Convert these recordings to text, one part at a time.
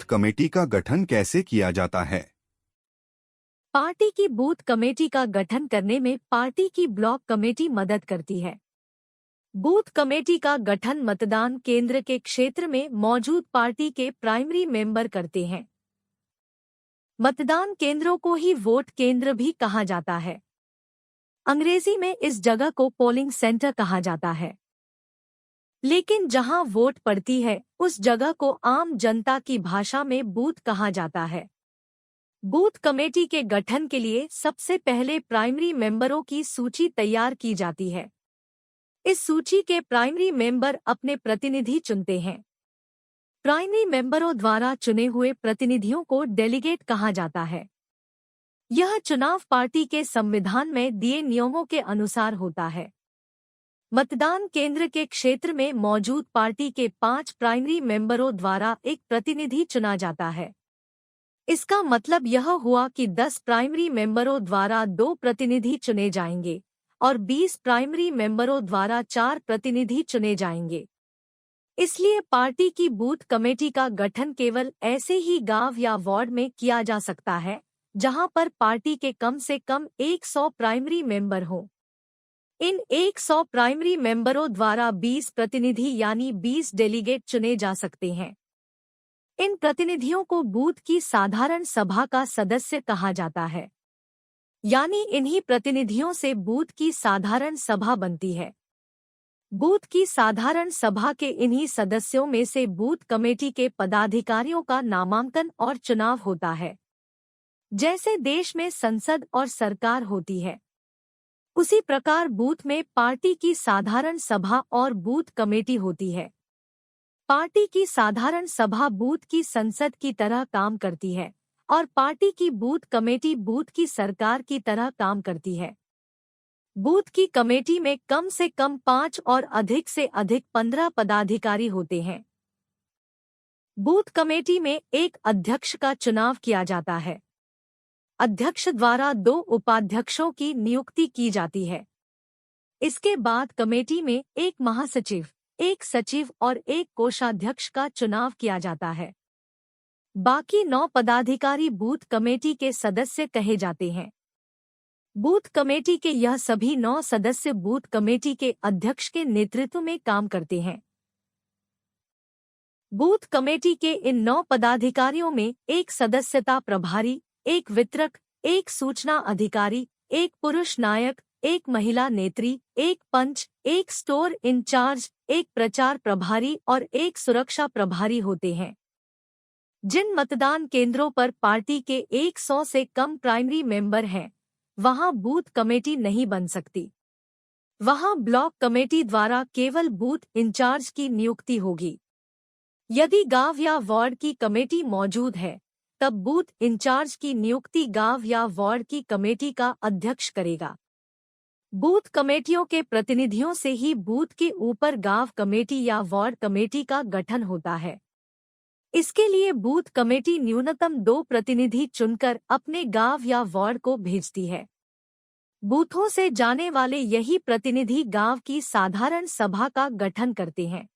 Committee का गठन कैसे किया जाता है? पार्टी की बूथ कमेटी का गठन करने में पार्टी की ब्लॉक कमेटी मदद करती है। बूथ कमेटी का गठन मतदान केंद्र के क्षेत्र में मौजूद पार्टी के प्राइमरी मेंबर करते हैं। मतदान केंद्रों को ही वोट केंद्र भी कहा जाता है। अंग्रेजी में इस जगह को पोलिंग सेंटर कहा जाता है। लेकिन जहां वोट पड़ती है उस जगह को आम जनता की भाषा में बूथ कहा जाता है। बूथ कमेटी के गठन के लिए सबसे पहले प्राइमरी मेंबरों की सूची तैयार की जाती है। इस सूची के प्राइमरी मेंबर अपने प्रतिनिधि चुनते हैं। प्राइमरी मेंबरों द्वारा चुने हुए प्रतिनिधियों को डेलीगेट कहा जाता है। यह चुनाव पार्टी के संविधान में दिए नियमों के अनुसार होता है। मतदान केंद्र के क्षेत्र में मौजूद पार्टी के 5 प्राइमरी मेंबरों द्वारा एक प्रतिनिधि चुना जाता है। इसका मतलब यह हुआ कि 10 प्राइमरी मेंबरों द्वारा 2 प्रतिनिधि चुने जाएंगे और 20 प्राइमरी मेंबरों द्वारा 4 प्रतिनिधि चुने जाएंगे। इसलिए पार्टी की बूथ कमेटी का गठन केवल ऐसे ही गांव या वार्ड में किया जा सकता है जहां पर पार्टी के कम से कम 100 प्राइमरी मेंबर हों। इन 100 प्राइमरी मेंबरों द्वारा 20 प्रतिनिधि यानी 20 डेलीगेट चुने जा सकते हैं। इन प्रतिनिधियों को बूथ की साधारण सभा का सदस्य कहा जाता है, यानी इन्हीं प्रतिनिधियों से बूथ की साधारण सभा बनती है। बूथ की साधारण सभा के इन्हीं सदस्यों में से बूथ कमेटी के पदाधिकारियों का नामांकन और चुनाव होता है। जैसे देश में संसद और सरकार होती है, उसी प्रकार बूथ में पार्टी की साधारण सभा और बूथ कमेटी होती है। पार्टी की साधारण सभा बूथ की संसद की तरह काम करती है और पार्टी की बूथ कमेटी बूथ की सरकार की तरह काम करती है। बूथ की कमेटी में कम से कम 5 और अधिक से अधिक 15 पदाधिकारी होते हैं। बूथ कमेटी में एक अध्यक्ष का चुनाव किया जाता है। अध्यक्ष द्वारा 2 उपाध्यक्षों की नियुक्ति की जाती है। इसके बाद कमेटी में एक महासचिव, एक सचिव और एक कोषाध्यक्ष का चुनाव किया जाता है। बाकी 9 पदाधिकारी बूथ कमेटी के सदस्य कहे जाते हैं। बूथ कमेटी के यह सभी 9 सदस्य बूथ कमेटी के अध्यक्ष के नेतृत्व में काम करते हैं। बूथ कमेटी के इन 9 पदाधिकारियों में एक सदस्यता प्रभारी, एक वितरक, एक सूचना अधिकारी, एक पुरुष नायक, एक महिला नेत्री, एक पंच, एक स्टोर इंचार्ज, एक प्रचार प्रभारी और एक सुरक्षा प्रभारी होते हैं। जिन मतदान केंद्रों पर पार्टी के 100 से कम प्राइमरी मेंबर हैं, वहां बूथ कमेटी नहीं बन सकती। वहां ब्लॉक कमेटी द्वारा केवल बूथ इंचार्ज की नियुक्ति होगी। यदि गांव या वार्ड की कमेटी मौजूद है, तब बूथ इंचार्ज की नियुक्ति गांव या वार्ड की कमेटी का अध्यक्ष करेगा। बूथ कमेटियों के प्रतिनिधियों से ही बूथ के ऊपर गांव कमेटी या वार्ड कमेटी का गठन होता है। इसके लिए बूथ कमेटी न्यूनतम 2 प्रतिनिधि चुनकर अपने गांव या वार्ड को भेजती है। बूथों से जाने वाले यही प्रतिनिधि गांव की साधारण सभा का गठन करते हैं।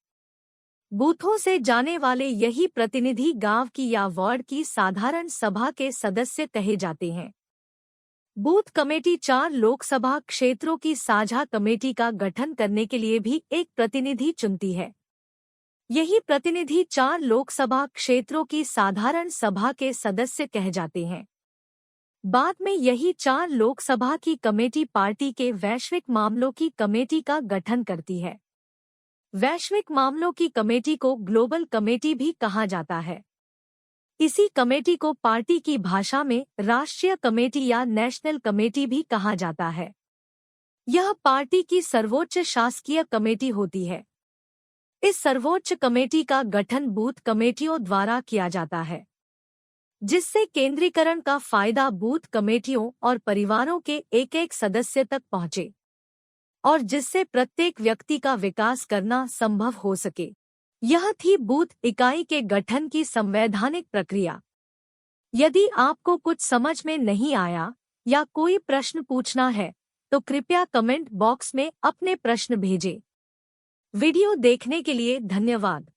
बूथों से जाने वाले यही प्रतिनिधि गांव की या वार्ड की साधारण सभा के सदस्य कहे जाते हैं। बूथ कमेटी 4 लोकसभा क्षेत्रों की साझा कमेटी का गठन करने के लिए भी एक प्रतिनिधि चुनती है। यही प्रतिनिधि 4 लोकसभा क्षेत्रों की साधारण सभा के सदस्य कह जाते हैं। बाद में यही 4 लोकसभा की कमेटी पार्टी के वैश्विक मामलों की कमेटी का गठन करती है। वैश्विक मामलों की कमेटी को ग्लोबल कमेटी भी कहा जाता है। इसी कमेटी को पार्टी की भाषा में राष्ट्रीय कमेटी या नेशनल कमेटी भी कहा जाता है। यह पार्टी की सर्वोच्च शासकीय कमेटी होती है। इस सर्वोच्च कमेटी का गठन बूथ कमेटियों द्वारा किया जाता है, जिससे केंद्रीकरण का फायदा बूथ कमेटियों और परिवारों के एक-एक सदस्य तक पहुंचे और जिससे प्रत्येक व्यक्ति का विकास करना संभव हो सके। यह थी बूथ इकाई के गठन की संवैधानिक प्रक्रिया। यदि आपको कुछ समझ में नहीं आया या कोई प्रश्न पूछना है, तो कृपया कमेंट बॉक्स में अपने प्रश्न भेजें। वीडियो देखने के लिए धन्यवाद।